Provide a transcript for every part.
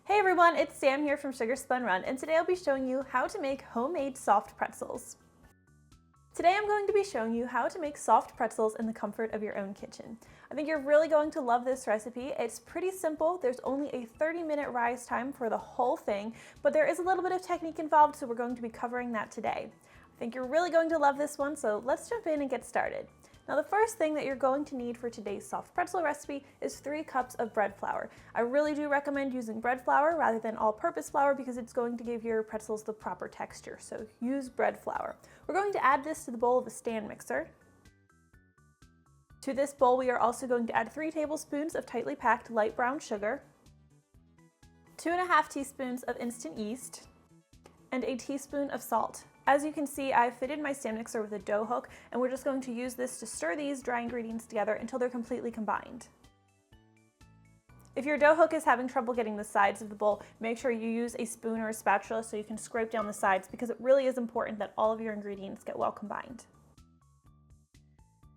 Hey everyone, it's Sam here from Sugar Spun Run, and today I'll be showing you how to make homemade soft pretzels. Today I'm going to be showing you how to make soft pretzels in the comfort of your own kitchen. I think you're really going to love this recipe. It's pretty simple. There's only a 30-minute rise time for the whole thing, but there is a little bit of technique involved, so we're going to be covering that today. I think you're really going to love this one, so let's jump in and get started. Now the first thing that you're going to need for today's soft pretzel recipe is 3 cups of bread flour. I really do recommend using bread flour rather than all-purpose flour because it's going to give your pretzels the proper texture, so use bread flour. We're going to add this to the bowl of a stand mixer. To this bowl we are also going to add 3 tablespoons of tightly packed light brown sugar, 2½ teaspoons of instant yeast, and a teaspoon of salt. As you can see, I've fitted my stand mixer with a dough hook, and we're just going to use this to stir these dry ingredients together until they're completely combined. If your dough hook is having trouble getting the sides of the bowl, make sure you use a spoon or a spatula so you can scrape down the sides, because it really is important that all of your ingredients get well combined.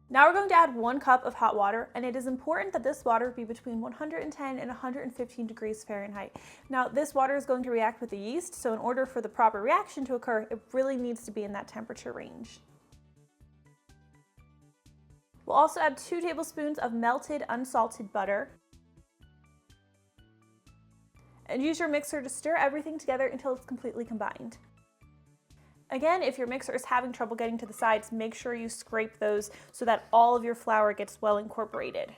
Now we're going to add 1 cup of hot water, and it is important that this water be between 110 and 115 degrees Fahrenheit. Now this water is going to react with the yeast, so in order for the proper reaction to occur, it really needs to be in that temperature range. We'll also add 2 tablespoons of melted unsalted butter, and use your mixer to stir everything together until it's completely combined. Again, if your mixer is having trouble getting to the sides, make sure you scrape those so that all of your flour gets well incorporated.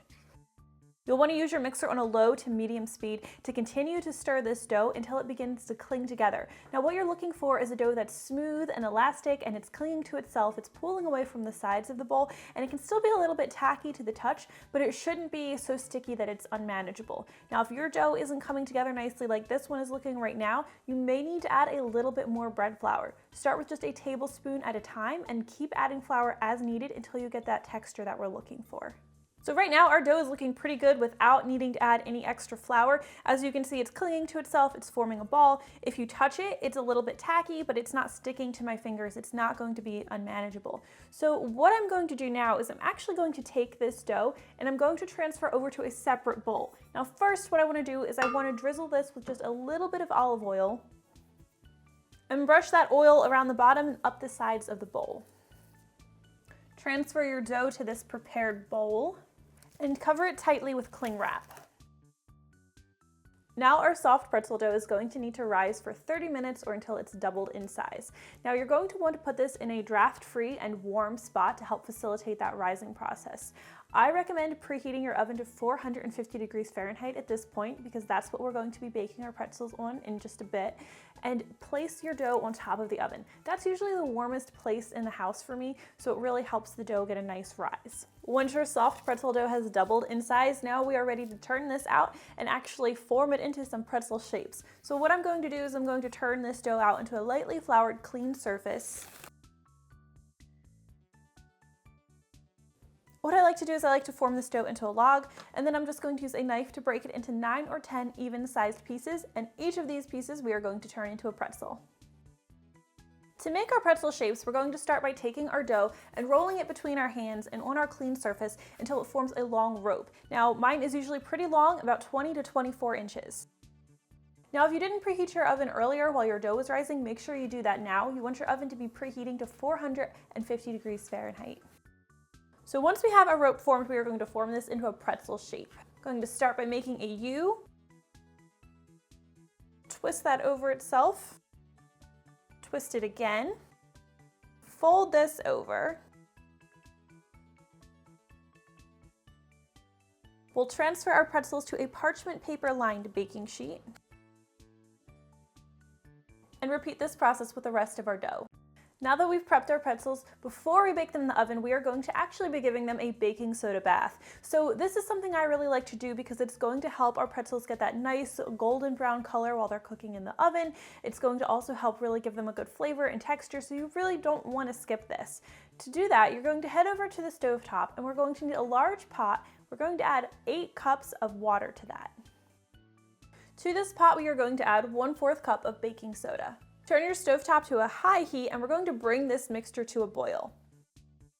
You'll want to use your mixer on a low to medium speed to continue to stir this dough until it begins to cling together. Now what you're looking for is a dough that's smooth and elastic and it's clinging to itself, it's pulling away from the sides of the bowl, and it can still be a little bit tacky to the touch, but it shouldn't be so sticky that it's unmanageable. Now if your dough isn't coming together nicely like this one is looking right now, you may need to add a little bit more bread flour. Start with just a tablespoon at a time and keep adding flour as needed until you get that texture that we're looking for. So right now our dough is looking pretty good without needing to add any extra flour. As you can see, it's clinging to itself, it's forming a ball. If you touch it, it's a little bit tacky, but it's not sticking to my fingers. It's not going to be unmanageable. So what I'm going to do now is I'm actually going to take this dough and I'm going to transfer over to a separate bowl. Now first what I want to do is I want to drizzle this with just a little bit of olive oil and brush that oil around the bottom and up the sides of the bowl. Transfer your dough to this prepared bowl and cover it tightly with cling wrap. Now our soft pretzel dough is going to need to rise for 30 minutes or until it's doubled in size. Now you're going to want to put this in a draft-free and warm spot to help facilitate that rising process. I recommend preheating your oven to 450 degrees Fahrenheit at this point because that's what we're going to be baking our pretzels on in just a bit. And place your dough on top of the oven. That's usually the warmest place in the house for me, so it really helps the dough get a nice rise. Once your soft pretzel dough has doubled in size, now we are ready to turn this out and actually form it into some pretzel shapes. So what I'm going to do is I'm going to turn this dough out into a lightly floured, clean surface. What I like to do is I like to form this dough into a log, and then I'm just going to use a knife to break it into 9 or 10 even-sized pieces, and each of these pieces we are going to turn into a pretzel. To make our pretzel shapes, we're going to start by taking our dough and rolling it between our hands and on our clean surface until it forms a long rope. Now mine is usually pretty long, about 20 to 24 inches. Now if you didn't preheat your oven earlier while your dough was rising, make sure you do that now. You want your oven to be preheating to 450 degrees Fahrenheit. So once we have our rope formed, we are going to form this into a pretzel shape. I'm going to start by making a U, twist that over itself, twist it again, fold this over. We'll transfer our pretzels to a parchment paper lined baking sheet and repeat this process with the rest of our dough. Now that we've prepped our pretzels, before we bake them in the oven, we are going to actually be giving them a baking soda bath. So this is something I really like to do because it's going to help our pretzels get that nice golden brown color while they're cooking in the oven. It's going to also help really give them a good flavor and texture, so you really don't want to skip this. To do that, you're going to head over to the stove top and we're going to need a large pot. We're going to add 8 cups of water to that. To this pot, we are going to add 1/4 cup of baking soda. Turn your stovetop to a high heat and we're going to bring this mixture to a boil.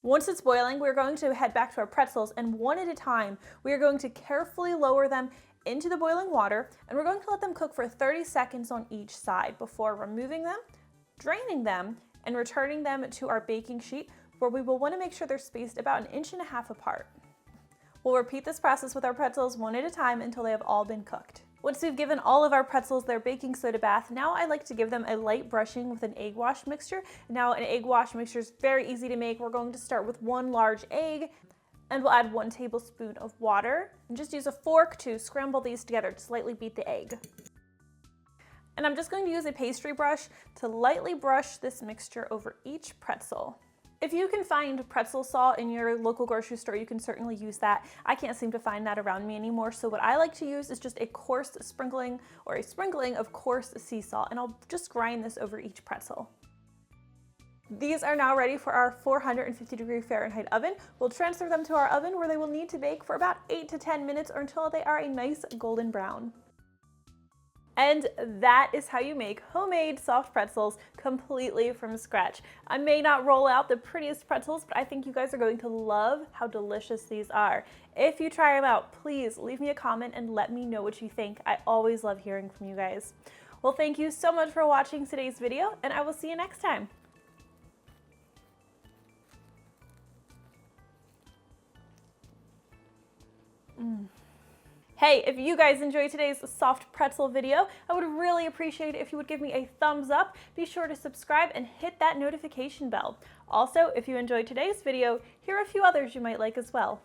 Once it's boiling, we're going to head back to our pretzels, and one at a time, we are going to carefully lower them into the boiling water, and we're going to let them cook for 30 seconds on each side before removing them, draining them, and returning them to our baking sheet, where we will want to make sure they're spaced about 1.5 inches apart. We'll repeat this process with our pretzels one at a time until they have all been cooked. Once we've given all of our pretzels their baking soda bath, now I like to give them a light brushing with an egg wash mixture. Now an egg wash mixture is very easy to make. We're going to start with 1 large egg, and we'll add 1 tablespoon of water, and just use a fork to scramble these together to slightly beat the egg. And I'm just going to use a pastry brush to lightly brush this mixture over each pretzel. If you can find pretzel salt in your local grocery store, you can certainly use that. I can't seem to find that around me anymore, so what I like to use is just a coarse sprinkling or a sprinkling of coarse sea salt, and I'll just grind this over each pretzel. These are now ready for our 450-degree Fahrenheit oven. We'll transfer them to our oven, where they will need to bake for about 8 to 10 minutes or until they are a nice golden brown. And that is how you make homemade soft pretzels completely from scratch. I may not roll out the prettiest pretzels, but I think you guys are going to love how delicious these are. If you try them out, please leave me a comment and let me know what you think. I always love hearing from you guys. Well, thank you so much for watching today's video, and I will see you next time. Hey, if you guys enjoyed today's soft pretzel video, I would really appreciate it if you would give me a thumbs up. Be sure to subscribe and hit that notification bell. Also, if you enjoyed today's video, here are a few others you might like as well.